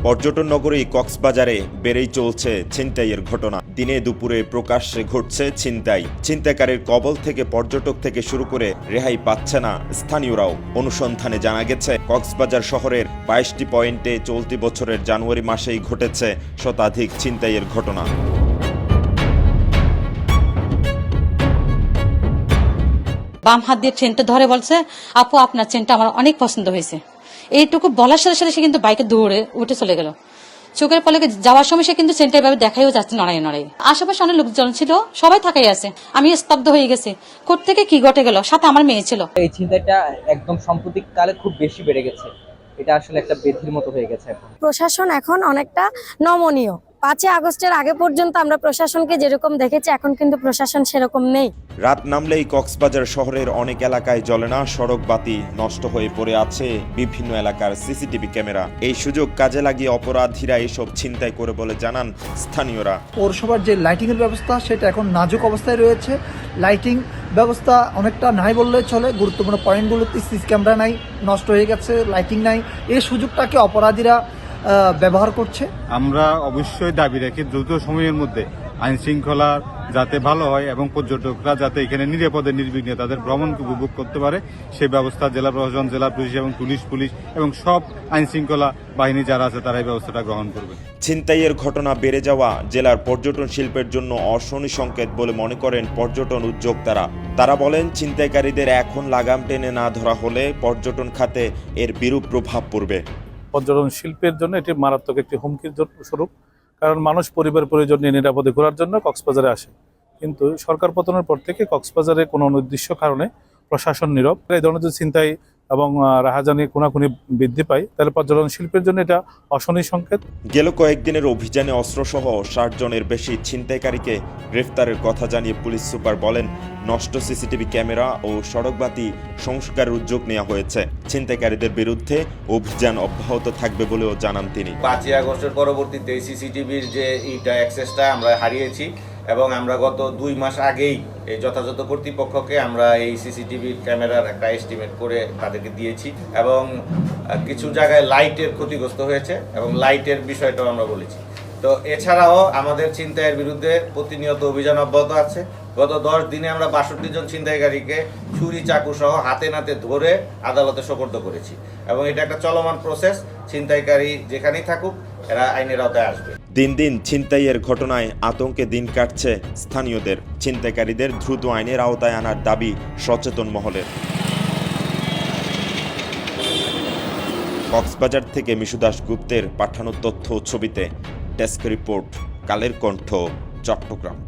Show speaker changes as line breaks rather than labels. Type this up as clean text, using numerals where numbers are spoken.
পর্যটন নগরী কক্সবাজারে বেড়েই চলছে ছিনতাইয়ের ঘটনা। দিনে দুপুরে প্রকাশ্যে ঘটছে ছিনতাইকারীর কবল থেকে পর্যটক থেকে শুরু করে রেহাই পাচ্ছে না স্থানীয়রাও। অনুসন্ধানে জানা গেছে কক্সবাজার শহরের 22টি পয়েন্টে চলতি বছরের জানুয়ারি মাসেই ঘটেছে শতাধিক ছিনতাইয়ের ঘটনা।
বাম হাত দিয়ে চেনটা ধরে বলছে, আপু আপনার চেনটা আমার অনেক পছন্দ হয়েছে। এইটুকু বলার সাথে সাথে সে কিন্তু বাইকে দৌড়ে উঠে চলে গেল। চোখের পলকে যাওয়ার সময় সে কিন্তু চেনটা এভাবে দেখাইও যাচ্ছে নড়াই। আশেপাশে অনেক লোকজন ছিল, সবাই থাকাই আছে। আমি স্তব্ধ হয়ে গেছি, কোত্থেকে কি ঘটে গেল, সাথে আমার মেয়ে ছিল।
এই ছিনতাইটা একদম সাম্প্রতিককালে খুব বেশি বেড়ে গেছে। এটা আসলে একটা ব্যাধির মতো হয়ে গেছে এখন।
প্রশাসন এখন অনেকটা নমনীয়। 5ই আগস্টের আগে পর্যন্ত আমরা প্রশাসনকে যেরকম দেখেছি, এখন কিন্তু প্রশাসন সেরকম নেই।
রাত নামলেই কক্সবাজার শহরের অনেক এলাকায় জ্বলে না সড়ক বাতি, নষ্ট হয়ে পড়ে আছে বিভিন্ন এলাকার সিসিটিভি ক্যামেরা। এই সুযোগ কাজে লাগিয়ে অপরাধীরা এসব ছিনতাই করে বলে জানান স্থানীয়রা।
পৌরসভার যে লাইটিং এর ব্যবস্থা সেটা এখন নাজুক অবস্থায় রয়েছে। লাইটিং ব্যবস্থা অনেকটা নাই বললে চলে। গুরুত্বপূর্ণ পয়েন্টগুলোতে সিসি ক্যামেরা নাই, নষ্ট হয়ে গেছে, লাইটিং নাই। এই সুযোগটাকে অপরাধীরা ব্যবহার করছে।
আমরা অবশ্যই দাবি রাখি দ্রুত সময়ের মধ্যে আইন শৃঙ্খলা যাতে ভালো হয় এবং পর্যটকরা যাতে এখানে নিরাপদে নির্বিঘ্নে তাদের ভ্রমণকে উপভোগ করতে পারে সেই ব্যবস্থা জেলা প্রশাসন, জেলা পুলিশ এবং পুলিশ এবং সব আইন শৃঙ্খলা বাহিনী যারা আছে তারা এই ব্যবস্থাটা গ্রহণ করবে।
ছিনতাইয়ের ঘটনা বেড়ে যাওয়া জেলার পর্যটন শিল্পের জন্য অশনি সংকেত বলে মনে করেন পর্যটন উদ্যোক্তারা। তারা বলেন, ছিনতাইকারীদের এখন লাগাম টেনে না ধরা হলে পর্যটন খাতে এর বিরূপ প্রভাব পড়বে।
পর্যটন শিল্পের জন্য এটি মারাত্মক একটি হুমকির স্বরূপ। কারণ মানুষ পরিবার পরিজন নিয়ে নিরাপদে ঘোরার জন্য কক্সবাজারে আসে, কিন্তু সরকার পতনের পর থেকে কক্সবাজারে কোনো নির্দিষ্ট কারণে প্রশাসন নীরব। এই ধরনের যদি ছিনতাই এবং রাহাজানি খুনাখুনি বৃদ্ধি পায় তাহলে পর্যটন শিল্পের জন্য এটা অশনি সংকেত।
গেল কয়েকদিনের অভিযানে অস্ত্রসহ 60 জনের বেশি ছিনতাইকারীকে গ্রেফতারের কথা জানিয়ে পুলিশ সুপার বলেন, নষ্ট সিসিটিভি ক্যামেরা ও সড়কবাতি সংস্কারের উদ্যোগ নেওয়া হয়েছে। ছিনতাইকারীদের বিরুদ্ধে অভিযান অব্যাহত থাকবে বলেও জানান তিনি।
5ই আগস্টের পরবর্তীতে সিসিটিভির যে অ্যাক্সেসটা আমরা হারিয়েছি এবং আমরা গত 2 মাস আগেই এই যথাযথ কর্তৃপক্ষকে আমরা এই সিসিটিভি ক্যামেরার একটা এস্টিমেট করে তাদেরকে দিয়েছি এবং কিছু জায়গায় লাইটের ক্ষতিগ্রস্ত হয়েছে এবং লাইটের বিষয়টাও আমরা বলেছি। তো এছাড়াও আমাদের ছিনতাইয়ের বিরুদ্ধে প্রতিনিয়ত অভিযান অব্যাহত আছে। গত 10 দিনে আমরা 62 জন ছিনতাইকারীকে ছুরি চাকু সহ হাতে নাতে ধরে আদালতে সোপর্দ করেছি এবং এটা একটা চলমান প্রসেস। ছিনতাইকারী যেখানেই থাকুক এরা আইনের আওতায় আসবে।
দিন দিন ছিনতাইয়ের ঘটনায় আতঙ্কে দিন কাটছে স্থানীয়দের। ছিনতাইকারীদের দ্রুত আইনের আওতায় আনার দাবি সচেতন মহলের। কক্সবাজার থেকে মিশু দাশগুপ্তের পাঠানো তথ্য ছবিতে ডেস্ক রিপোর্ট, কালের কণ্ঠ, চট্টগ্রাম।